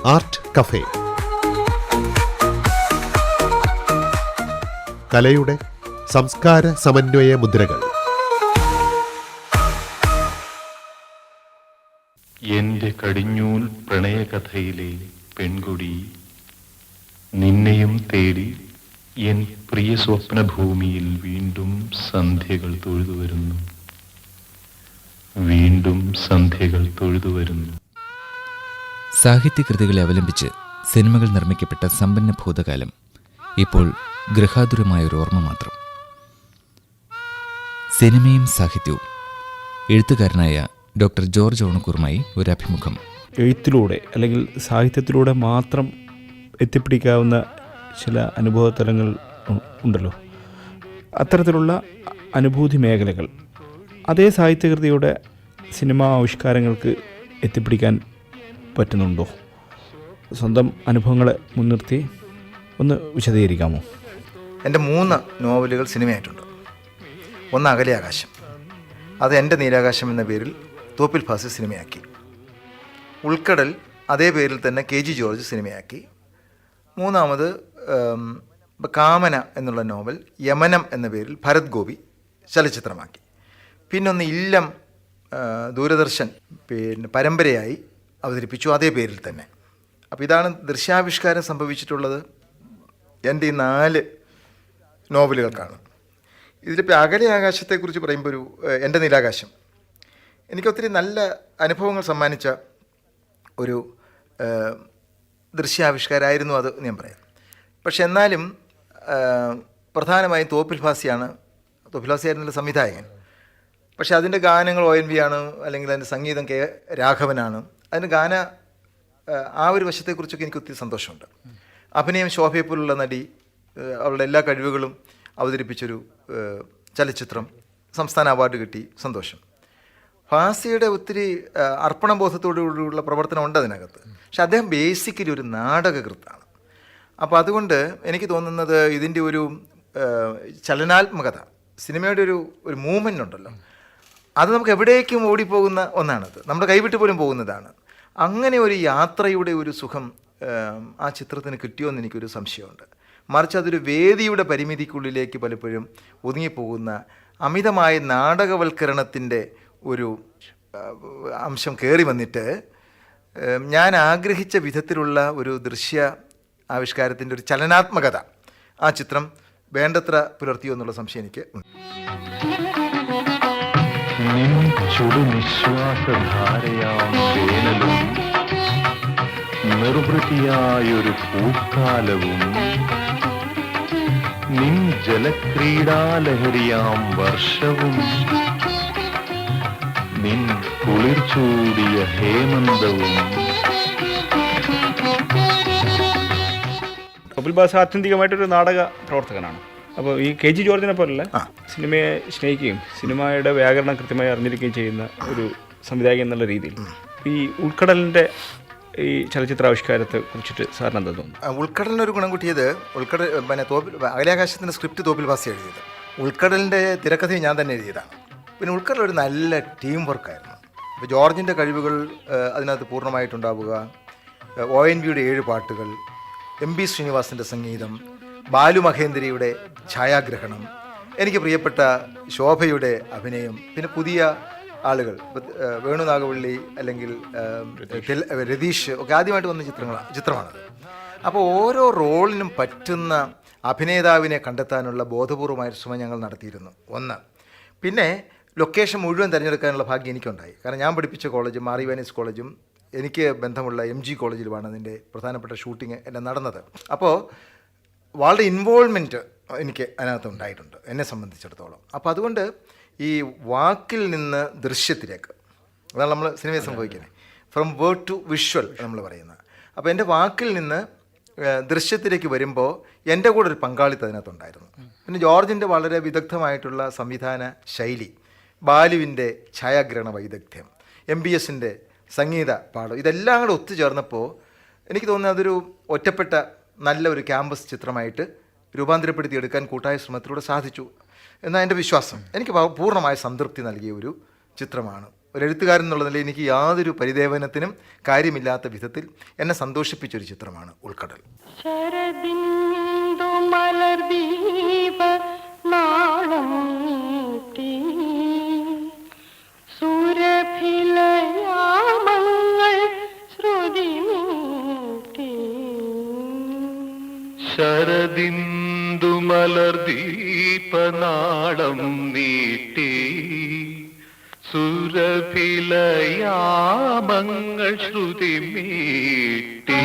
Art cafe. കലയുടെ സംസ്കാര സമന്വയ മുദ്രകൾ. എന്റെ കടിഞ്ഞൂൽ പ്രണയകഥയിലെ പെൺകുടി, നിന്നെയും തേടി എൻ പ്രിയ സ്വപ്നഭൂമിയിൽ വീണ്ടും സന്ധ്യകൾ തൊഴുതുവരുന്നു, വീണ്ടും സന്ധ്യകൾ തൊഴുതുവരുന്നു. സാഹിത്യകൃതികളെ അവലംബിച്ച് സിനിമകൾ നിർമ്മിക്കപ്പെട്ട സമ്പന്ന ഭൂതകാലം ഇപ്പോൾ ഗൃഹാതുരമായൊരു ഓർമ്മ മാത്രം. സിനിമയും സാഹിത്യവും. എഴുത്തുകാരനായ ഡോക്ടർ ജോർജ് ഓണക്കൂറുമായി ഒരു അഭിമുഖം. എഴുത്തിലൂടെ അല്ലെങ്കിൽ സാഹിത്യത്തിലൂടെ മാത്രം എത്തിപ്പിടിക്കാവുന്ന ചില അനുഭവതലങ്ങൾ ഉണ്ടല്ലോ. അത്തരത്തിലുള്ള അനുഭൂതി മേഖലകൾ അതേ സാഹിത്യകൃതിയുടെ സിനിമാ ആവിഷ്കാരങ്ങൾക്ക് എത്തിപ്പിടിക്കാൻ പറ്റുന്നുണ്ടോ? സ്വന്തം അനുഭവങ്ങളെ മുൻനിർത്തി ഒന്ന് വിശദീകരിക്കാമോ? എൻ്റെ 3 നോവലുകൾ സിനിമയായിട്ടുണ്ട്. ഒന്ന് അകലെ ആകാശം, അത് എൻ്റെ നീലാകാശം എന്ന പേരിൽ തോപ്പിൽ ഭാസി സിനിമയാക്കി. ഉൾക്കടൽ അതേ പേരിൽ തന്നെ KG ജോർജ് സിനിമയാക്കി. മൂന്നാമത് കാമന എന്നുള്ള നോവൽ യമനം എന്ന പേരിൽ ഭരത് ഗോപി ചലച്ചിത്രമാക്കി. പിന്നൊന്ന് ഇല്ലം ദൂരദർശൻ പരമ്പരയായി അവതരിപ്പിച്ചു അതേ പേരിൽ തന്നെ. അപ്പോൾ ഇതാണ് ദൃശ്യാവിഷ്കാരം സംഭവിച്ചിട്ടുള്ളത് എൻ്റെ ഈ 4 നോവലുകൾക്കാണ്. ഇതിലിപ്പോൾ അകലെ ആകാശത്തെക്കുറിച്ച് പറയുമ്പോൾ എൻ്റെ നീലാകാശം എനിക്കൊത്തിരി നല്ല അനുഭവങ്ങൾ സമ്മാനിച്ച ഒരു ദൃശ്യാവിഷ്കാരമായിരുന്നു അത് ഞാൻ പറയാം. പക്ഷെ എന്നാലും പ്രധാനമായും തോപ്പിൽ ഭാസിയായിരുന്നല്ലോ സംവിധായകൻ. പക്ഷെ അതിൻ്റെ ഗാനങ്ങൾ ONV ആണ്, അല്ലെങ്കിൽ അതിൻ്റെ സംഗീതം K രാഘവനാണ്. അതിൻ്റെ ആ ഒരു വശത്തെക്കുറിച്ചൊക്കെ എനിക്ക് ഒത്തിരി സന്തോഷമുണ്ട്. അഭിനയം ശോഭയെപ്പോലുള്ള നടി അവളുടെ എല്ലാ കഴിവുകളും അവതരിപ്പിച്ചൊരു ചലച്ചിത്രം, സംസ്ഥാന അവാർഡ് കിട്ടി, സന്തോഷം. ഭാസിയുടെ ഒത്തിരി അർപ്പണബോധത്തോടുകൂടിയുള്ള പ്രവർത്തനം ഉണ്ട് അതിനകത്ത്. പക്ഷെ അദ്ദേഹം ബേസിക്കലി ഒരു നാടകകൃത്താണ്. അപ്പോൾ അതുകൊണ്ട് എനിക്ക് തോന്നുന്നത് ഇതിൻ്റെ ഒരു ചലനാത്മകത, സിനിമയുടെ ഒരു മൂവ്മെൻ്റ് ഉണ്ടല്ലോ, അത് നമുക്ക് എവിടേക്കും ഓടിപ്പോകുന്ന ഒന്നാണത്, നമ്മുടെ കൈവിട്ട് പോലും പോകുന്നതാണ്. അങ്ങനെ ഒരു യാത്രയുടെ ഒരു സുഖം ആ ചിത്രത്തിന് കിട്ടിയോന്ന് എനിക്കൊരു സംശയമുണ്ട്. മറിച്ച് അതൊരു വേദിയുടെ പരിമിതിക്കുള്ളിലേക്ക് പലപ്പോഴും ഒതുങ്ങിപ്പോകുന്ന അമിതമായ നാടകവൽക്കരണത്തിൻ്റെ ഒരു അംശം കയറി വന്നിട്ട് ഞാൻ ആഗ്രഹിച്ച വിധത്തിലുള്ള ഒരു ദൃശ്യ ആവിഷ്കാരത്തിൻ്റെ ഒരു ചലനാത്മകത ആ ചിത്രം വേണ്ടത്ര പുലർത്തിയോ എന്നുള്ള സംശയം എനിക്ക് ഉണ്ട്. നിർവൃതിയായൊരു പൂക്കാലവും നിൻ ജലക്രീഡാലഹരിയാം വർഷവും നിൻ കുളിർചൂടിയ ഹേമന്തവും. തോപ്പിൽ ഭാസി ആത്യന്തികമായിട്ടൊരു നാടക പ്രവർത്തകനാണ്. അപ്പോൾ ഈ KG ജോർജിനെ പോലുള്ള സിനിമയെ സ്നേഹിക്കുകയും സിനിമയുടെ വ്യാകരണം കൃത്യമായി അറിഞ്ഞിരിക്കുകയും ചെയ്യുന്ന ഒരു സംവിധായകൻ എന്നുള്ള രീതിയിൽ ഈ ഉൾക്കടലിൻ്റെ ഈ ചലച്ചിത്രാവിഷ്കാരത്തെ കുറിച്ചിട്ട് സാറിന് എന്താ തോന്നുന്നു? ഉൾക്കടലിനൊരു ഗുണം കിട്ടിയത്, അകലാകാശത്തിൻ്റെ സ്ക്രിപ്റ്റ് തോപ്പിൽ ഭാസി എഴുതിയത്, ഉൾക്കടലിൻ്റെ തിരക്കഥയും ഞാൻ തന്നെ എഴുതിയതാണ്. പിന്നെ ഉൾക്കടൽ ഒരു നല്ല ടീം വർക്കായിരുന്നു. ഇപ്പോൾ ജോർജിൻ്റെ കഴിവുകൾ അതിനകത്ത് പൂർണ്ണമായിട്ടുണ്ടാവുക, ONVയുടെ 7 പാട്ടുകൾ, MB ശ്രീനിവാസിൻ്റെ സംഗീതം, ബാലു മഹേന്ദ്രയുടെ ഛായാഗ്രഹണം, എനിക്ക് പ്രിയപ്പെട്ട ശോഭയുടെ അഭിനയം, പിന്നെ പുതിയ ആളുകൾ വേണു നാഗവള്ളി അല്ലെങ്കിൽ രതീഷ് ഒക്കെ ആദ്യമായിട്ട് വന്ന ചിത്രമാണത്. അപ്പോൾ ഓരോ റോളിനും പറ്റുന്ന അഭിനേതാവിനെ കണ്ടെത്താനുള്ള ബോധപൂർവമായ ശ്രമം ഞങ്ങൾ നടത്തിയിരുന്നു. ഒന്ന്, പിന്നെ ലൊക്കേഷൻ മുഴുവൻ തിരഞ്ഞെടുക്കാനുള്ള ഭാഗ്യം എനിക്കുണ്ടായി. കാരണം ഞാൻ പഠിപ്പിച്ച കോളേജും മാർ ഇവാനിയസ് കോളേജും എനിക്ക് ബന്ധമുള്ള MG കോളേജിലുമാണ് അതിൻ്റെ പ്രധാനപ്പെട്ട ഷൂട്ടിങ് എല്ലാം നടന്നത്. അപ്പോൾ വളരെ ഇൻവോൾവ്മെൻറ്റ് എനിക്ക് അതിനകത്ത് ഉണ്ടായിട്ടുണ്ട് എന്നെ സംബന്ധിച്ചിടത്തോളം. അപ്പോൾ അതുകൊണ്ട് ഈ വാക്കിൽ നിന്ന് ദൃശ്യത്തിലേക്ക്, അതാണ് നമ്മൾ സിനിമയിൽ സംഭവിക്കുന്നത്, ഫ്രം വേർഡ് ടു വിഷ്വൽ നമ്മൾ പറയുന്നത്. അപ്പോൾ എൻ്റെ വാക്കിൽ നിന്ന് ദൃശ്യത്തിലേക്ക് വരുമ്പോൾ എൻ്റെ കൂടെ ഒരു പങ്കാളിത്തം അതിനകത്തുണ്ടായിരുന്നു. പിന്നെ ജോർജിൻ്റെ വളരെ വിദഗ്ധമായിട്ടുള്ള സംവിധാന ശൈലി, ബാലുവിൻ്റെ ഛായാഗ്രഹണ വൈദഗ്ധ്യം, MBSൻ്റെ സംഗീത പാഠം, ഇതെല്ലാം കൂടെ ഒത്തുചേർന്നപ്പോൾ എനിക്ക് തോന്നുന്നത് അതൊരു ഒറ്റപ്പെട്ട നല്ല ഒരു ക്യാമ്പസ് ചിത്രമായിട്ട് രൂപാന്തരപ്പെടുത്തിയെടുക്കാൻ കൂട്ടായ ശ്രമത്തിലൂടെ സാധിച്ചു എന്നാണ് എൻ്റെ വിശ്വാസം. എനിക്ക് പൂർണ്ണമായ സംതൃപ്തി നൽകിയ ഒരു ചിത്രമാണ് ഒരു എഴുത്തുകാരൻ എന്നുള്ള നിലയിൽ എനിക്ക് യാതൊരു പരിദേവനത്തിനും കാര്യമില്ലാത്ത വിധത്തിൽ എന്നെ സന്തോഷിപ്പിച്ചൊരു ചിത്രമാണ് ഉൾക്കടൽ. ശരദിന്ദു മലർദീപ നാളം നീട്ടി സുരഭിലയാമങ്ങൾ ശ്രുതി നീട്ടി. ശരദിന്ദു മലർദീപനാളം നീട്ടി സുരഭിലയാമങ്ങൾ ശ്രുതി മീട്ടി.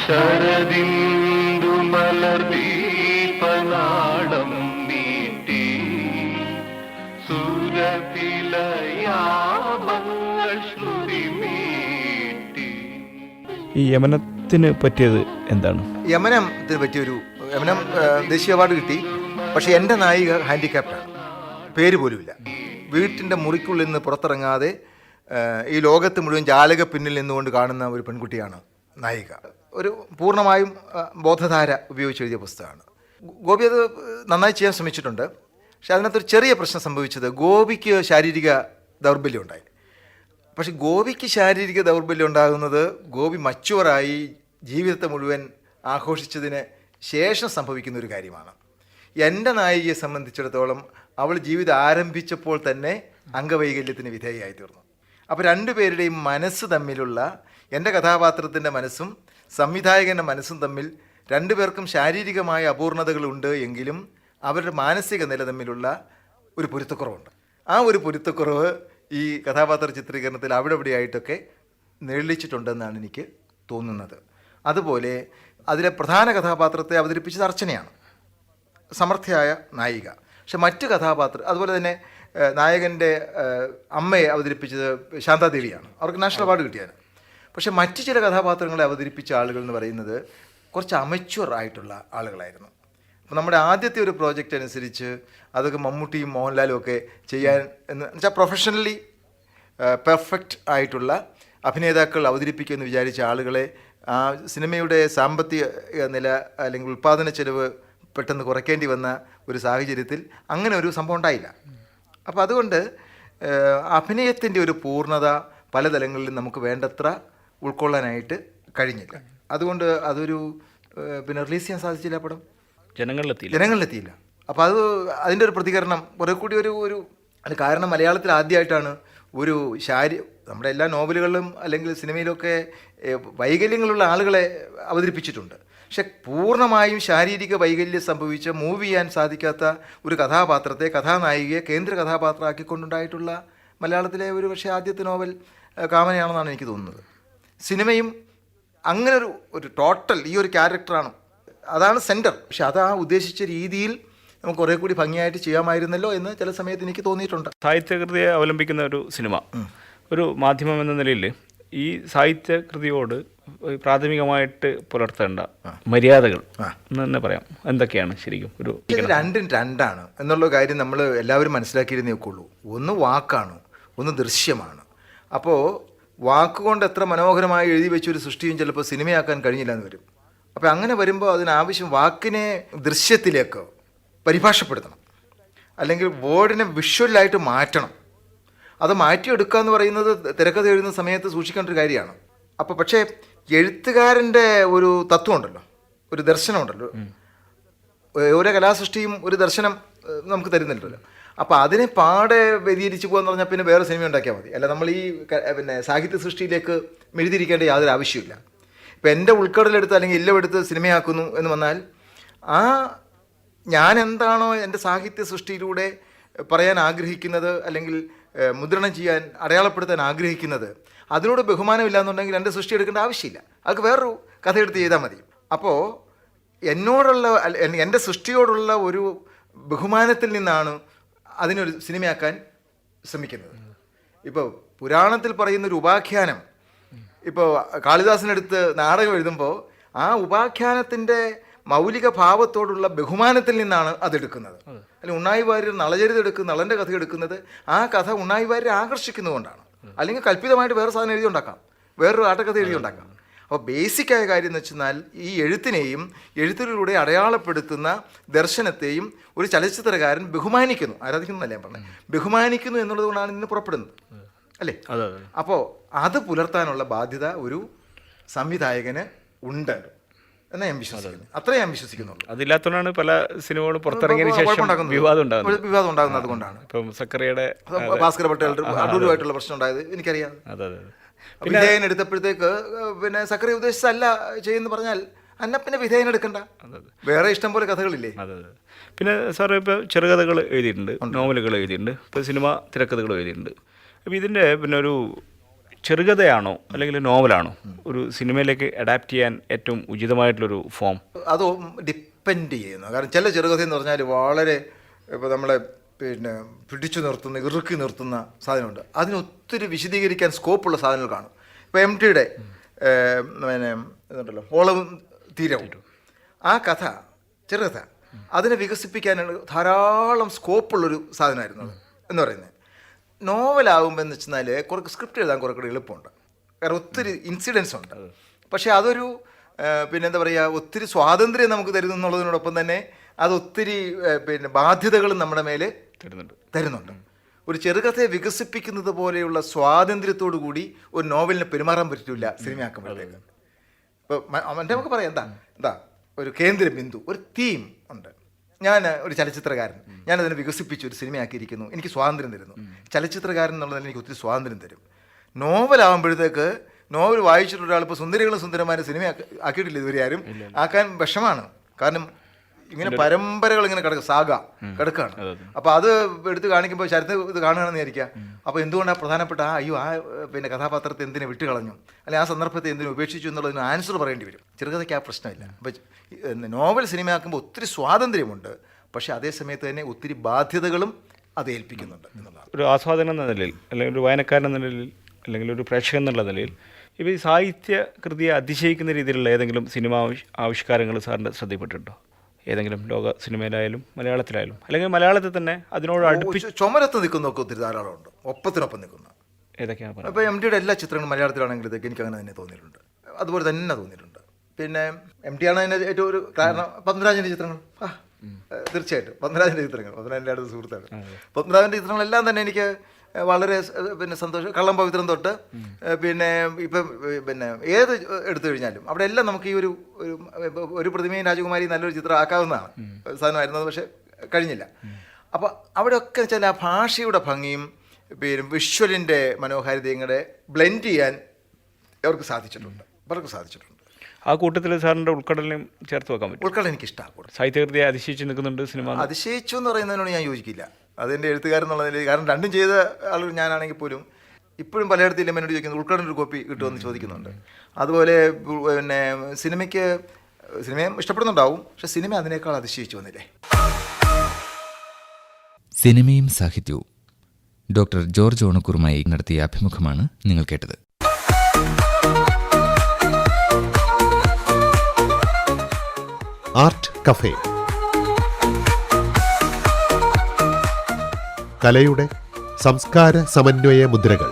ശരദിന്ദു മലർദീപനാളം നീട്ടി സുരഭിലയാമങ്ങൾ ശ്രുതി മീട്ടി. ഈ യമനത്തിന് പറ്റിയത് എന്താണ്? യമനത്തിന് പറ്റിയൊരു യമനം ദേശീയ അവാർഡ് കിട്ടി. പക്ഷേ എൻ്റെ നായിക ഹാൻഡിക്യാപ്റ്റാണ്, പേര് പോലുമില്ല. വീട്ടിൻ്റെ മുറിക്കുള്ളിൽ നിന്ന് പുറത്തിറങ്ങാതെ ഈ ലോകത്ത് മുഴുവൻ ജാലക പിന്നിൽ നിന്നുകൊണ്ട് കാണുന്ന ഒരു പെൺകുട്ടിയാണ് നായിക. ഒരു പൂർണ്ണമായും ബോധധാര ഉപയോഗിച്ച് എഴുതിയ പുസ്തകമാണ്. ഗോപി അത് നന്നായി ചെയ്യാൻ ശ്രമിച്ചിട്ടുണ്ട്. പക്ഷെ അതിനകത്തൊരു ചെറിയ പ്രശ്നം സംഭവിച്ചത്, ഗോപിക്ക് ശാരീരിക ദൗർബല്യം ഉണ്ടായി. പക്ഷെ ഗോപിക്ക് ശാരീരിക ദൗർബല്യം ഉണ്ടാകുന്നത് ഗോപി മച്ചുവറായി ജീവിതത്തെ മുഴുവൻ ആഘോഷിച്ചതിന് ശേഷം സംഭവിക്കുന്ന ഒരു കാര്യമാണ്. എൻ്റെ നായികയെ സംബന്ധിച്ചിടത്തോളം അവൾ ജീവിതം ആരംഭിച്ചപ്പോൾ തന്നെ അംഗവൈകല്യത്തിന് വിധേയയായി തീർന്നു. അപ്പോൾ രണ്ടുപേരുടെയും മനസ്സ് തമ്മിലുള്ള, എൻ്റെ കഥാപാത്രത്തിൻ്റെ മനസ്സും സംവിധായകൻ്റെ മനസ്സും തമ്മിൽ രണ്ടുപേർക്കും ശാരീരികമായ അപൂർണതകളുണ്ട് എങ്കിലും അവരുടെ മാനസിക നില തമ്മിലുള്ള ഒരു പൊരുത്തക്കുറവുണ്ട്. ആ ഒരു പൊരുത്തക്കുറവ് ഈ കഥാപാത്ര ചിത്രീകരണത്തിൽ അവിടെ ഇവിടെയായിട്ടൊക്കെ നിഴലിച്ചിട്ടുണ്ടെന്നാണ് എനിക്ക് തോന്നുന്നത്. അതുപോലെ അതിലെ പ്രധാന കഥാപാത്രത്തെ അവതരിപ്പിച്ചത് അർച്ചനയാണ്, സമർത്ഥയായ നായിക. പക്ഷെ മറ്റ് കഥാപാത്രം, അതുപോലെ തന്നെ നായകൻ്റെ അമ്മയെ അവതരിപ്പിച്ചത് ശാന്താദേവിയാണ്, അവർക്ക് നാഷണൽ അവാർഡ് കിട്ടിയാണ്. പക്ഷെ മറ്റ് ചില കഥാപാത്രങ്ങളെ അവതരിപ്പിച്ച ആളുകൾ എന്ന് പറയുന്നത് കുറച്ച് അമച്വർ ആയിട്ടുള്ള ആളുകളായിരുന്നു. അപ്പോൾ നമ്മുടെ ആദ്യത്തെ ഒരു പ്രോജക്റ്റ് അനുസരിച്ച് അതൊക്കെ മമ്മൂട്ടിയും മോഹൻലാലും ഒക്കെ ചെയ്യാൻ എന്ന് വെച്ചാൽ പ്രൊഫഷണലി പെർഫെക്റ്റ് ആയിട്ടുള്ള അഭിനേതാക്കൾ അവതരിപ്പിക്കുമെന്ന് വിചാരിച്ച ആളുകളെ ആ സിനിമയുടെ സാമ്പത്തിക നില അല്ലെങ്കിൽ ഉൽപ്പാദന ചെലവ് പെട്ടെന്ന് കുറയ്ക്കേണ്ടി വന്ന ഒരു സാഹചര്യത്തിൽ അങ്ങനെ ഒരു സംഭവം ഉണ്ടായില്ല. അപ്പോൾ അതുകൊണ്ട് അഭിനയത്തിൻ്റെ ഒരു പൂർണ്ണത പല തലങ്ങളിലും നമുക്ക് വേണ്ടത്ര ഉൾക്കൊള്ളാനായിട്ട് കഴിഞ്ഞില്ല. അതുകൊണ്ട് അതൊരു പിന്നെ റിലീസ് ചെയ്യാൻ സാധിച്ചില്ല, പടം ജനങ്ങളിലെത്തിയില്ല. അപ്പോൾ അതിൻ്റെ ഒരു പ്രതികരണം കുറെ കൂടി ഒരു അത് കാരണം മലയാളത്തിൽ ആദ്യമായിട്ടാണ് ഒരു നമ്മുടെ എല്ലാ നോവലുകളിലും അല്ലെങ്കിൽ സിനിമയിലൊക്കെ വൈകല്യങ്ങളുള്ള ആളുകളെ അവതരിപ്പിച്ചിട്ടുണ്ട്. പക്ഷെ പൂർണ്ണമായും ശാരീരിക വൈകല്യം സംഭവിച്ച മൂവ് ചെയ്യാൻ സാധിക്കാത്ത ഒരു കഥാപാത്രത്തെ, കഥാനായികയെ കേന്ദ്ര കഥാപാത്രമാക്കിക്കൊണ്ടുണ്ടായിട്ടുള്ള മലയാളത്തിലെ ഒരു പക്ഷേ ആദ്യത്തെ നോവൽ കാമനയാണെന്നാണ് എനിക്ക് തോന്നുന്നത്. സിനിമയും അങ്ങനെ ഒരു ടോട്ടൽ ഈ ഒരു ക്യാരക്ടറാണ്, അതാണ് സെൻറ്റർ. പക്ഷെ അത് ആ ഉദ്ദേശിച്ച രീതിയിൽ നമുക്ക് കുറേ കൂടി ഭംഗിയായിട്ട് ചെയ്യാമായിരുന്നല്ലോ എന്ന് ചില സമയത്ത് എനിക്ക് തോന്നിയിട്ടുണ്ട്. സാഹിത്യകൃതിയെ അവലംബിക്കുന്ന ഒരു സിനിമ, ഒരു മാധ്യമം എന്ന നിലയിൽ ഈ സാഹിത്യകൃതിയോട് പ്രാഥമികമായിട്ട് പുലർത്തേണ്ട മര്യാദകൾ എന്ന് തന്നെ പറയാം, എന്തൊക്കെയാണ് ശരിക്കും? ഇത് രണ്ടും രണ്ടാണ് എന്നുള്ള കാര്യം നമ്മൾ എല്ലാവരും മനസ്സിലാക്കിയിരുന്നേ ഒക്കെയുള്ളൂ. ഒന്ന് വാക്കാണ്, ഒന്ന് ദൃശ്യമാണ്. അപ്പോൾ വാക്കുകൊണ്ട് എത്ര മനോഹരമായി എഴുതി വെച്ചൊരു സൃഷ്ടിയും ചിലപ്പോൾ സിനിമയാക്കാൻ കഴിഞ്ഞില്ല എന്ന് വരും. അപ്പോൾ അങ്ങനെ വരുമ്പോൾ അതിനാവശ്യം വാക്കിനെ ദൃശ്യത്തിലേക്ക് പരിഭാഷപ്പെടുത്തണം, അല്ലെങ്കിൽ വേർഡിനെ വിഷ്വലായിട്ട് മാറ്റണം. അത് മാറ്റിയെടുക്കുക എന്ന് പറയുന്നത് തിരക്കഥ എഴുതുന്ന സമയത്ത് സൂക്ഷിക്കേണ്ട ഒരു കാര്യമാണ്. അപ്പോൾ പക്ഷേ എഴുത്തുകാരൻ്റെ ഒരു തത്വമുണ്ടല്ലോ, ഒരു ദർശനമുണ്ടല്ലോ. ഓരോ കലാസൃഷ്ടിയും ഒരു ദർശനം നമുക്ക് തരുന്നില്ലല്ലോ. അപ്പോൾ അതിനെ പാടെ വ്യതിരിച്ച് പോകാന്ന് പറഞ്ഞാൽ പിന്നെ വേറെ സിനിമ ഉണ്ടാക്കിയാൽ മതി. അല്ല, നമ്മൾ ഈ പിന്നെ സാഹിത്യ സൃഷ്ടിയിലേക്ക് മെഴുതിരിക്കേണ്ട യാതൊരു ആവശ്യമില്ല. ഇപ്പോൾ എൻ്റെ ഉൾക്കടലെടുത്ത് അല്ലെങ്കിൽ ഇല്ലമെടുത്ത് സിനിമയാക്കുന്നു എന്ന് വന്നാൽ ആ ഞാൻ എന്താണോ എൻ്റെ സാഹിത്യ സൃഷ്ടിയിലൂടെ പറയാൻ ആഗ്രഹിക്കുന്നത് അല്ലെങ്കിൽ മുദ്രണം ചെയ്യാൻ അടയാളപ്പെടുത്താൻ ആഗ്രഹിക്കുന്നത്, അതിനോട് ബഹുമാനമില്ല എന്നുണ്ടെങ്കിൽ എൻ്റെ സൃഷ്ടി എടുക്കേണ്ട ആവശ്യമില്ല. അതൊക്കെ വേറൊരു കഥയെടുത്ത് ചെയ്താൽ മതി. അപ്പോൾ എന്നോടുള്ള എൻ്റെ സൃഷ്ടിയോടുള്ള ഒരു ബഹുമാനത്തിൽ നിന്നാണ് അതിനൊരു സിനിമയാക്കാൻ ശ്രമിക്കുന്നത്. ഇപ്പോൾ പുരാണത്തിൽ പറയുന്നൊരു ഉപാഖ്യാനം, ഇപ്പോൾ കാളിദാസനെടുത്ത് നാടകം എഴുതുമ്പോൾ ആ ഉപാഖ്യാനത്തിൻ്റെ മൗലിക ഭാവത്തോടുള്ള ബഹുമാനത്തിൽ നിന്നാണ് അതെടുക്കുന്നത്. അല്ലെങ്കിൽ ഉണ്ണായി വാര്യർ നളചരിതം എടുക്കുന്ന നളൻ്റെ കഥ എടുക്കുന്നത് ആ കഥ ഉണ്ണായി വാര്യരെ ആകർഷിക്കുന്നതുകൊണ്ടാണ്. അല്ലെങ്കിൽ കല്പിതമായിട്ട് വേറെ സാധനം എഴുതി ഉണ്ടാക്കാം, വേറൊരു ആട്ടക്കഥ എഴുതി ഉണ്ടാക്കാം. അപ്പോൾ ബേസിക്കായ കാര്യം എന്ന് വെച്ചാൽ ഈ എഴുത്തിനെയും എഴുത്തിലൂടെ അടയാളപ്പെടുത്തുന്ന ദർശനത്തെയും ഒരു ചലച്ചിത്രകാരൻ ബഹുമാനിക്കുന്നു, ആരാധിക്കുന്നു ഞാൻ പറഞ്ഞത്, ബഹുമാനിക്കുന്നു എന്നുള്ളത് കൊണ്ടാണ് ഇന്ന് പുറപ്പെടുന്നത് അല്ലേ? അപ്പോൾ അത് പുലർത്താനുള്ള ബാധ്യത ഒരു സംവിധായകന് ഉണ്ട് എന്നാ ഞാൻ വിശ്വസിക്കുന്നു. അത്രേ ഞാൻ വിശ്വസിക്കുന്നുള്ളൂ. അതില്ലാത്തതുകൊണ്ടാണ് പല സിനിമകളും പുറത്തിറങ്ങിയതിന് ശേഷം വിവാദം ഉണ്ടാകുന്നത്. അതുകൊണ്ടാണ് ഇപ്പം സക്കറിയുടെ ഭാസ്കര പട്ടേൽ അടൂരുമായിട്ടുള്ള പ്രശ്നം ഉണ്ടായത് എനിക്കറിയാം. വിധേയൻ എടുത്തപ്പോഴത്തേക്ക് പിന്നെ സക്കറി ഉദ്ദേശിച്ചല്ല ചെയ്യുന്ന പറഞ്ഞാൽ അന്ന പിന്നെ വിധേയൻ എടുക്കണ്ട, വേറെ ഇഷ്ടം പോലെ കഥകളില്ലേ. പിന്നെ സാറ് ഇപ്പോൾ ചെറുകഥകൾ എഴുതിയിട്ടുണ്ട്, നോവലുകൾ എഴുതിയിട്ടുണ്ട്, ഇപ്പോൾ സിനിമ തിരക്കഥകൾ എഴുതിയിട്ടുണ്ട്. അപ്പോൾ ഇതിൻ്റെ പിന്നെ ഒരു ചെറുകഥയാണോ അല്ലെങ്കിൽ നോവലാണോ ഒരു സിനിമയിലേക്ക് അഡാപ്റ്റ് ചെയ്യാൻ ഏറ്റവും ഉചിതമായിട്ടുള്ളൊരു ഫോം? അത് ഡിപ്പെൻഡ് ചെയ്യുന്നു. കാരണം ചില ചെറുകഥ എന്ന് പറഞ്ഞാൽ വളരെ ഇപ്പോൾ നമ്മളെ പിന്നെ പിടിച്ചു നിർത്തുന്ന, ഇറുക്കി നിർത്തുന്ന സാധനമുണ്ട്. അതിനൊത്തിരി വിശദീകരിക്കാൻ സ്കോപ്പുള്ള സാധനങ്ങൾ കാണും. ഇപ്പോൾ MTയുടെ പിന്നെ ഇതുണ്ടല്ലോ ഓളവും തീരവും, ആ കഥ ചെറുകഥ അതിനെ വികസിപ്പിക്കാനുള്ള ധാരാളം സ്കോപ്പുള്ളൊരു സാധനമായിരുന്നു അത് എന്ന് പറയുന്നത്. നോവലാകുമ്പോൾ എന്ന് വെച്ചാൽ കുറേ സ്ക്രിപ്റ്റ് എഴുതാൻ കുറേ കൂടി എളുപ്പമുണ്ട്. കാരണം ഒത്തിരി ഇൻസിഡൻസ് ഉണ്ട്. പക്ഷേ അതൊരു പിന്നെ എന്താ പറയുക, ഒത്തിരി സ്വാതന്ത്ര്യം നമുക്ക് തരുന്നു എന്നുള്ളതിനോടൊപ്പം തന്നെ അത് ഒത്തിരി പിന്നെ ബാധ്യതകളും നമ്മുടെ മേലെ തരുന്നുണ്ട്. ഒരു ചെറുകഥയെ വികസിപ്പിക്കുന്നത് പോലെയുള്ള സ്വാതന്ത്ര്യത്തോടു കൂടി ഒരു നോവലിനെ പെരുമാറാൻ പറ്റില്ല സിനിമയാക്കുമ്പോഴത്തേക്ക്. ഇപ്പോൾ നമുക്ക് പറയാം എന്താ ഒരു കേന്ദ്ര ബിന്ദു, ഒരു തീം ഉണ്ട്. ഞാൻ ഒരു ചലച്ചിത്രകാരൻ, ഞാനതിനെ വികസിപ്പിച്ച് ഒരു സിനിമയാക്കിയിരിക്കുന്നു, എനിക്ക് സ്വാതന്ത്ര്യം തരുന്നു. ചലച്ചിത്രകാരൻ എന്നുള്ളതിന് എനിക്ക് ഒത്തിരി സ്വാതന്ത്ര്യം തരും. നോവലാകുമ്പോഴത്തേക്ക് നോവൽ വായിച്ചിട്ടുള്ള ഒരാൾ ഇപ്പോൾ സുന്ദരികളും സുന്ദരന്മാരെ സിനിമ ആക്കിയിട്ടില്ല ഇതുവരെ ആരും. ആക്കാൻ വിഷമാണ്. കാരണം ഇങ്ങനെ പരമ്പരകൾ ഇങ്ങനെ കിടക്കുകയാണ്. അപ്പോൾ അത് എടുത്ത് കാണിക്കുമ്പോൾ ചരിത്ര ഇത് കാണുകയാണെന്ന് വിചാരിക്കുക. അപ്പോൾ എന്തുകൊണ്ടാണ് പ്രധാനപ്പെട്ട ആ പിന്നെ കഥാപാത്രത്തെ എന്തിനെ വിട്ടുകളഞ്ഞു, അല്ലെങ്കിൽ ആ സന്ദർഭത്തെ എന്തിനു ഉപേക്ഷിച്ചു എന്നുള്ളതിന് ആൻസർ പറയേണ്ടി വരും. ചെറുകഥയ്ക്ക് ആ പ്രശ്നമില്ല. അപ്പോൾ നോവൽ സിനിമയാക്കുമ്പോൾ ഒത്തിരി സ്വാതന്ത്ര്യമുണ്ട്, പക്ഷേ അതേ സമയത്ത് തന്നെ ഒത്തിരി ബാധ്യതകളും അത് ഏൽപ്പിക്കുന്നുണ്ട് എന്നുള്ളതാണ്. ഒരു ആസ്വാദനം എന്ന നിലയിൽ, അല്ലെങ്കിൽ ഒരു വായനക്കാരൻ എന്ന നിലയിൽ, അല്ലെങ്കിൽ ഒരു പ്രേക്ഷകൻ എന്നുള്ള നിലയിൽ ഇപ്പോൾ ഈ സാഹിത്യ കൃതിയെ അതിശയിക്കുന്ന രീതിയിലുള്ള ഏതെങ്കിലും സിനിമ ആവിഷ്കാരങ്ങൾ സാറിൻ്റെ ശ്രദ്ധയിൽപ്പെട്ടിട്ടുണ്ടോ? ഏതെങ്കിലും ലോക സിനിമയിലായാലും മലയാളത്തിലായാലും, അല്ലെങ്കിൽ മലയാളത്തിൽ തന്നെ അതിനോട് അടുപ്പിച്ച് ചുമരത്ത് നിൽക്കുന്നതൊക്കെ ഒത്തിരി ധാരാളമുണ്ട്, ഒപ്പത്തിനൊപ്പം നിൽക്കുന്ന. ഏതൊക്കെയാണ്? അപ്പോൾ MTയുടെ എല്ലാ ചിത്രങ്ങളും മലയാളത്തിലാണെങ്കിലത്തേക്ക് എനിക്ക് അങ്ങനെ തന്നെ തോന്നിയിട്ടുണ്ട്, അതുപോലെ തന്നെ തോന്നിയിട്ടുണ്ട്. പിന്നെ MT ആണ് അതിൻ്റെ ഏറ്റവും ഒരു കാരണം. പത്മരാജൻ്റെ ചിത്രങ്ങൾ തീർച്ചയായിട്ടും, പത്മരാജൻ്റെ ചിത്രങ്ങൾ, പത്മരാജൻ്റെ അടുത്ത സുഹൃത്താണ്. പത്മരാജൻ്റെ ചിത്രങ്ങളെല്ലാം തന്നെ എനിക്ക് വളരെ പിന്നെ സന്തോഷം. കള്ളം പവിത്രം തൊട്ട് പിന്നെ ഇപ്പം പിന്നെ ഏത് എടുത്തു കഴിഞ്ഞാലും അവിടെ എല്ലാം നമുക്ക് ഈ ഒരു പ്രതിമയും രാജകുമാരി നല്ലൊരു ചിത്രം ആക്കാവുന്നതാണ് സാധനമായിരുന്നത്, പക്ഷെ കഴിഞ്ഞില്ല. അപ്പോൾ അവിടെയൊക്കെ വെച്ചാൽ ആ ഭാഷയുടെ ഭംഗിയും പിന്നെ വിഷ്വലിൻ്റെ മനോഹാരിതയും കൂടെ ബ്ലെൻഡ് ചെയ്യാൻ അവർക്ക് സാധിച്ചിട്ടുണ്ട്. ആ കൂട്ടത്തിൽ സാറിൻ്റെ ഉൾക്കടലിനെയും ചേർത്ത് വെക്കാൻ പറ്റും. ഉൾക്കടൽ എനിക്കിഷ്ടമാണ്. സാഹിത്യകൃതിയെ അതിശയിച്ച് നിൽക്കുന്നുണ്ട് സിനിമ. അതിശയിച്ചു എന്ന് പറയുന്നതിനോട് ഞാൻ യോജിക്കില്ല. അതെൻ്റെ എഴുത്തുകാരൻ എന്നുള്ളതിൽ, കാരണം രണ്ടും ചെയ്ത ആളുകൾ ഞാനാണെങ്കിൽ പോലും ഇപ്പോഴും പലയിടത്തിലും എന്നോട് ചോദിക്കുന്നത് ഉൾക്കടലിൻ്റെ ഒരു കോപ്പി കിട്ടുമെന്ന് ചോദിക്കുന്നുണ്ട്. അതുപോലെ പിന്നെ സിനിമയെ ഇഷ്ടപ്പെടുന്നുണ്ടാവും, പക്ഷെ സിനിമ അതിനേക്കാൾ അതിശയിച്ചു വന്നില്ലേ. സിനിമയും സാഹിത്യവും ഡോക്ടർ ജോർജ് ഓണക്കൂറുമായി നടത്തിയ അഭിമുഖമാണ് നിങ്ങൾ കേട്ടത്. ആർട്ട് കഫേ, കലയുടെ സംസ്കാര സമന്വയ മുദ്രകൾ.